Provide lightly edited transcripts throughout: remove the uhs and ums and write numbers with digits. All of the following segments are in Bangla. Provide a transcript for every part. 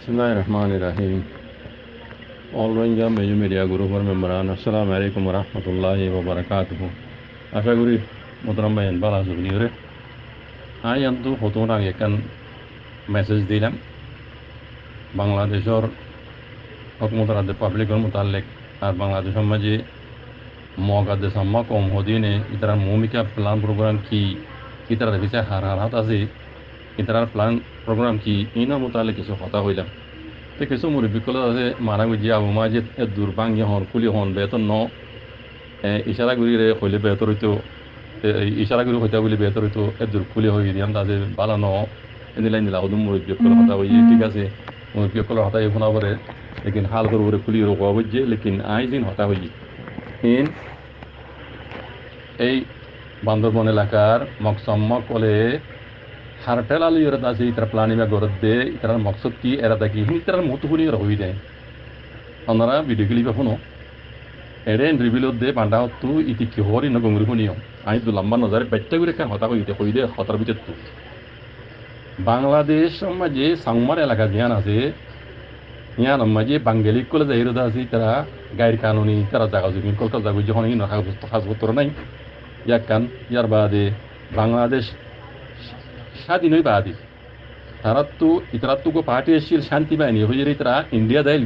Bismillahirrahmanirrahim. All Rohingya Major Media Group memberan. Assalamu alaikum warahmatullahi wabarakatuh. Afa guri motoram bayan bala subnire. Ayantu hotonang ekan message dilam. Bangladeshor hukumat radde public mutallek আর বাংলাদেশের মাঝে মগাদে সাম্মা কম হদিনে ইতার ভূমিকা প্ল্যান প্রোগ্রাম কি ইতার বিষয় হার হাত আছে ইতার প্ল্যান প্রোগ্রাম কি ইনা মোতালে কিছু কথা হইলাম তো কিছু মুরব্বিকল আছে মানা গুজি আবু মাজিদ দুর্বাঙ্গি হন কুলি হন বেতন ন ইশারা গুড়িরে হইলে বেতর হইতো ইশারা গুড়ি হইতা বলে বেতর হইতো দূর কুলি হয়ে দিয়াম তাদের বালা ন এদিলাই নিলা ওদম মুরব্বিকল কথা হই ঠিক আছে মুরব্বিকল কথা শোনা পরে लेकिन हाल कर वो खुली रोका बुझे लेकिन आई दिन हता हुई इन এই বান্দরবন এলাকার মকসম্মা কলে হারটেল আলু এরা আছে ইতার প্লানিমা গরদ দে ইতার মকসদ কি এরা দেখি ইতার মতো হলি রই দেয় আপনারা ভিডিও ক্লিপ শুনো এরেন রিভিল দে পান্ডা তু ইতি কি হরি ন গঙ্গুরি শুনিও আমি তো লম্বা নজরে বেট্টা করে কান হতা কই দে হতার ভিতর তু বাংলাদেশ সমাজে সাংমার এলাকা জ্ঞান আছে ইয়ান মাঝে বাঙালি কলে যাই রোদা আছে তারা গায়ের কানুনি তারা জায়গা জমি কলকাতা যাবো যখন কাগজপত্র নাই ইয়ার কান ইয়ার বাদে বাংলাদেশ স্বাধীন হই বাদে তারা তো ইতারা তো পার্টি এসেছিল শান্তি বাহিনী হয়ে তারা ইন্ডিয়া দেয়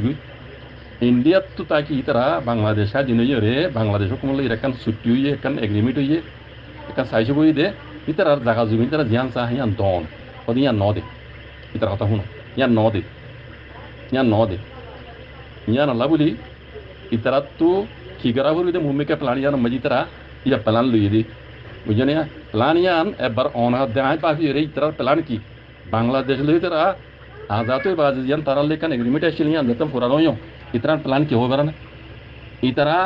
ইন্ডিয়াত তো তাকে ইতারা বাংলাদেশ স্বাধীন হয়ে রে বাংলাদেশ কমলে এখান ছুটি হয়ে এখান এগ্রিমেন্ট হয়ে এখান সাইজ বই দে ইতারা জায়গা জমি তারা জ্ঞান চা ইয়ান দন ওদের ইয়ান ন দে ইতার কথা শুনো ইয়ান ন দে ইয়ান ন দে ইয়ান আল্লাহ বলি ইতারা তো খিগারা বলি ভূমিকা প্লান ইয়ান মজি তারা ইয়া প্লান লইয়ে দি বুঝছেন প্লান ইয়ান এবার অনার দেয় পাখি রে ইতার প্লান কি বাংলাদেশ লই তারা আজাদ বাজ ইয়ান তারা লেখান এগ্রিমেন্ট আসছিল ইয়ান দেখতাম পুরানো ইতার প্লান কি হবে না ইতারা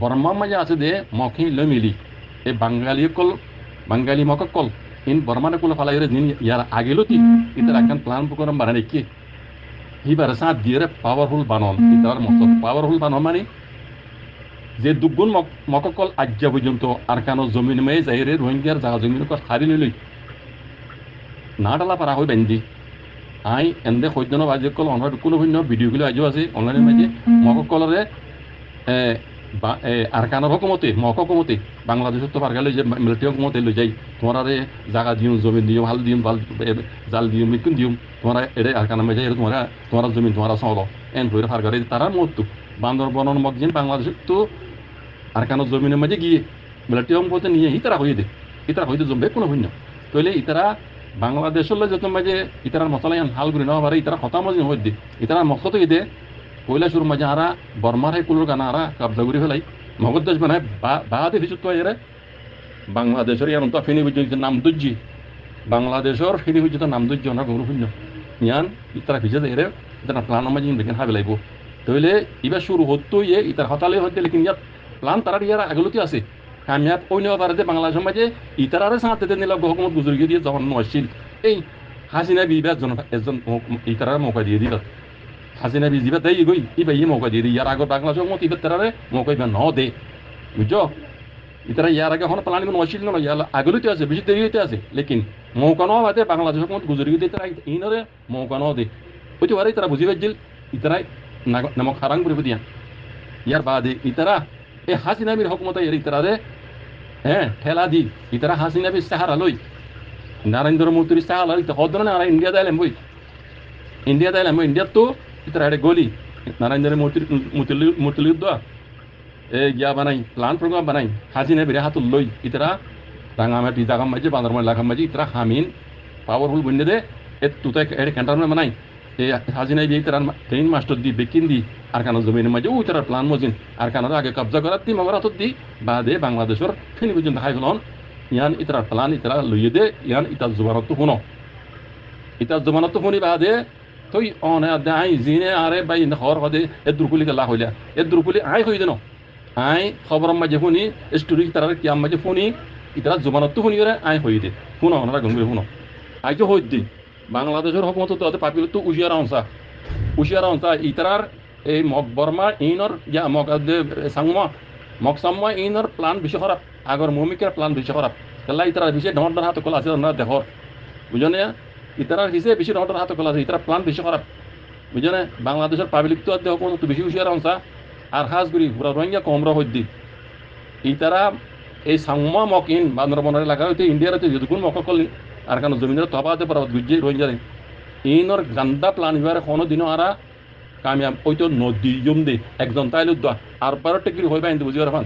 বর্মা মাঝে আছে দে মখি লো মিলি এই বাঙালি মক কল ইন বর্মানে কুল ফালাই রে ইয়ার আগে লতি ইতার একখান প্লান প্রোগ্রাম বানাই কি হিবার সাঁত দিয়ে পাওয়ারফুল বানন ইতার মত পাওয়ারফুল বানন মানে যে দুগুণ মককল আজ্ঞা পর্যন্ত আর কেন জমিন মেয়ে যাই রে রোহিঙ্গার জায়গা জমিন হারি লই না ডালা পারা হই বেন্দি আই এন্দে সৈন্য বাজে কল অনলাইন কোনো ভিন্ন ভিডিওগুলো আজও আছে অনলাইনের মাঝে মককলরে আর কানের হকমতে মকমতে বাংলাদেশের তো পারগা লই যে মিলিটারি হকমতে লই যাই তোমার জায়গা দিও জমিন দিও হাল দিও জাল দিও মিকুন দিও তোমার এরে আর কানা মেজাই তোমার জমিন তোমার চলো এন ভৈর ফারগারে তারা মতো বান্দরবনের মগজিন বাংলাদেশের তো আর কানো জমিনের মাঝে গিয়ে মিলিটারি হকমতে নিয়ে ইতারা হয়ে দে ইতারা হইতে জমবে কোনো ভিন্ন তইলে ইতারা বাংলাদেশের যত মাঝে ইতারার মশলাই হাল করে নেওয়া পারে ইতারা হতা মাঝে হয়ে দে ইতারা মকসদ হয়ে দে পয়লা শুরু মাঝে আরা বর্মার হাই কুলোর গানা আরা কাবজা করে ফেলাই মগজ দেশ বানায় বাহাতে ভিজুত এরা বাংলাদেশের ইয়ান তো ফেনি বুঝছে নাম দুজি বাংলাদেশের ফেনি বুঝছে নাম দুজি ওনার গৌরব শূন্য ইয়ান ইতারা ভিজে এরে ইতারা প্লান মাঝে দেখেন হাবে লাগবো তাহলে এবার শুরু হতো ইতার হতালে হতে লেকিন ইয়াত প্লান তারা ইয়ার আগলতি আছে কামিয়াব ওই নেওয়া পারে যে বাংলাদেশের মাঝে ইতারারে সাঁতে নিল গহমত গুজরি দিয়ে যখন নছিল এই হাসিনা বিবাদ একজন ইতারার মৌকা দিয়ে দিল হাসিনা বিজিবা দেই গই ইবা মৌকা দিয়ে ইয়ার আগে বাংলাদেশের মত ইবার তারারে মৌকা ইবা ন দে বুঝছো ইতারা ইয়ার আগে এখন প্লান নছিল না ইয়ার আগলতি আছে বেশি দেরি হইতে আছে লেকিন মৌকা ন বাদে বাংলাদেশের মত গুজরি দিয়ে তারা ইনরে মৌকা ন দে ওইটি বারে তারা বুঝি পাইছিল ইতারাই নামক হারাং করে দিয়া ইয়ার বাদে ইতারা এই হাসিনা বির হকমতে এর ইতারারে ঠেলা দি ইতারা হাসিনা বির সাহারা লই নরেন্দ্র মোদির সাহারা লই তো হদন না ইন্ডিয়া দাইলাম বই ইন্ডিয়া তো ইতারা এটা গলি নরেন্দ্র মোদির যুদ্ধ ইয়া বানাই প্লান প্রোগ্রাম বানাই হাসিনা বিরে হাতুল লই ইতারা রাঙামাটি জাগাম মাঝে বান্দরবান এলাকার মাঝে ইতারা হামিন পাওয়ারফুল বন্যে দে এ তুতাই এটা ক্যান্টারমেন্ট বানাই এই হাসিনা বিয়ে তারা ট্রেন মাস্টার দি বেকিন দি আর কানো জমিনের মাঝে ওই তারা প্লান মজিন আর কানোর আগে কবজা করার দি মগর হাতত দি বাদে বাংলাদেশের ফেনি পর্যন্ত হাই ফেলন ইয়ান ইতারা প্লান ইতারা লইয়ে দে ইয়ান ইতার জমানত শুনি বাদে তুই অনে আই জিনে আরে বাই হর হদে এ দ্রুকুলি গেলা হইলা এ দ্রুকুলি আই হই দেন আই খবর মাঝে শুনি স্টোরি তারা কিয়াম মাঝে শুনি ইতারা জমানত শুনি রে আই হই দে শুনো ওনারা গঙ্গুরে শুনো আই তো হই দি বাংলাদেশের হকমত তো পাপিল তো উশিয়ার অংশা ইতারার এই মক বর্মা ইনর ইয়া মকসাম্মা ইনর প্লান বেশি খারাপ আগর ভূমিকার প্লান বেশি খারাপ তাহলে ইতারা বেশি ডর হাতে কলা আছে না দেখ বুঝনে ইতারার হিসেবে বেশি ডর হাতে কলা আছে ইতারা প্লান বেশি খারাপ বুঝে না বাংলাদেশের পাবলিক তো দেখো কোনো তো বেশি হুঁশিয়ার হনসা আর খাস করি পুরা রোহিঙ্গা কমরা হদ্দি এই তারা এই সাম্মা মকিন বান্দরবনের এলাকা হইতে ইন্ডিয়ার হইতে যতক্ষণ মক করলি আর কেন জমিনের তফাতে পারা গুজে রোহিঙ্গারে ইনর গান্দা প্লান হইবার কোনো দিনও আরা কামিয়াব ওইতো নদী জম দে একজন তাইলে আর পারো টেকির হইবা কিন্তু বুঝি পারবান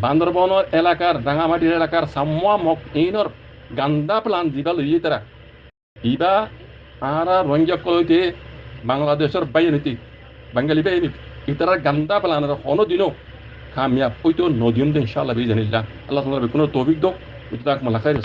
বান্দরবনের এলাকার রাঙামাটির এলাকার সাম্মা মক ইনর গান্দা প্লান দিবা লইয়ে তারা ইবা আরা রোহিঙ্গা কইতে বাংলাদেশের বাইনীতি বাঙালি বাইনী ইতারা গান্দা প্লানের কোনো দিনও কামিয়াব ওইতো নদীম দে ইনশাআল্লাহ বিজানিল্লাহ আল্লাহ তাআলা কোনো তৌফিক দাও ইতাক মালা খাইর